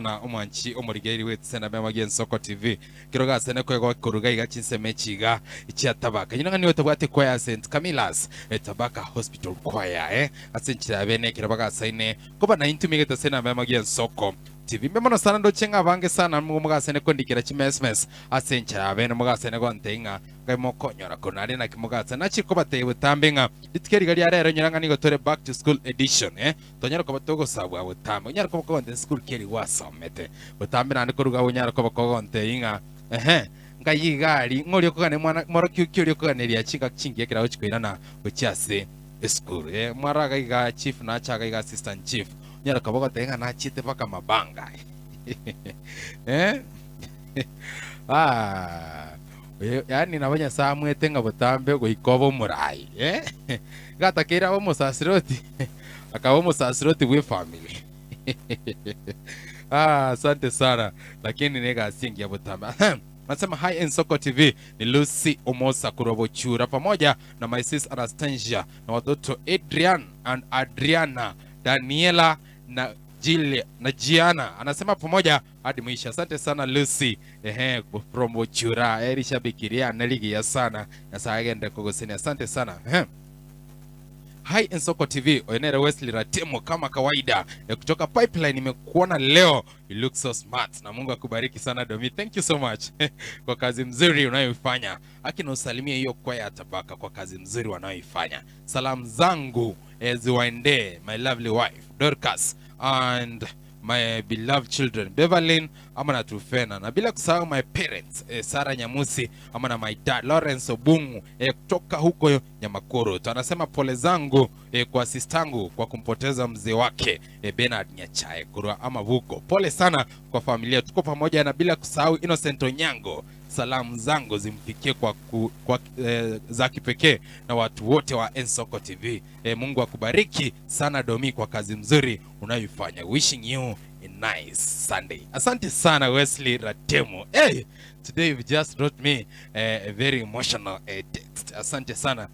na omwanchi omurigeri wetsena bema Ensoko TV kiroga sene kwego kuruga igachinse mechiga ichiatabaka nyina ngani otabwate kwa St Camillus etabaka hospital choir asenchira bene kiroga saine kuba na intumigeta sena bema Ensoko TV memono sana ndo chenga bange sana muga sene kondikira chimesmes asenchira bene muga sene gontenga gaimo konyora konari na kimuga sana chiko bateye butambenga itikeri gali arero nyiranga nigo tore back to school edition tonyara ko batogo sabwa butambe nyara ko konte school keri wasomete butambe nandi koruga nyara ko konte inga ngayigari ngori okugane mwana moro kyuri okuganeria chinga chingi kira ochikoira na ochiase school mwaraga iga chief na chaga iga assistant chief nyara ko bogotenga na chite paka mabanga yani nabanya samwe tenga butambe go ikobo murai gatakira bo musasiroti akabo musasiroti we family asante sana lakini nega singi ya butambe nasema hi Ensoko TV ni Lucy Omosa Kurobochura pamoja na my sis Anastasia na watoto Adrian and Adriana Daniela na Jill na Gianna anasema pamoja hadi mwisho. Asante sana Lucy from Bochura erishabikiria naligia sana na saagende kugosini. Asante sana Hi Ensoko TV Oenere Wesley Ratemo kama kawaida kutoka Pipeline nimekuona leo. You look so smart na Mungu akubariki sana Domi. Thank you so much kwa kazi mzuri unayoifanya. Akina usalimia hiyo kwa ya tabaka kwa kazi mzuri wanayoifanya. Salamu zangu ziwaende my lovely wife Dorcas and my beloved children Beverly amana Trufena na bila kusahau my parents Sara Nyamusi amana my dad Lawrence Obungu kutoka huko Nyamakuru. Tunasema pole zangu kwa sistangu kwa kumpoteza mzee wake Bernard Nyachae Kurwa ama Vuko. Pole sana kwa familia, tuko pamoja na bila kusahau Innocent Onyango. Salamu zangu zimfikie kwa za kipekee na watu wote wa Ensoko TV. Mungu akubariki sana Domi kwa kazi mzuri unayoifanya. Wishing you a nice Sunday. Asante sana Wesley Ratemo. Today you just wrote me a very emotional text. Asante sana.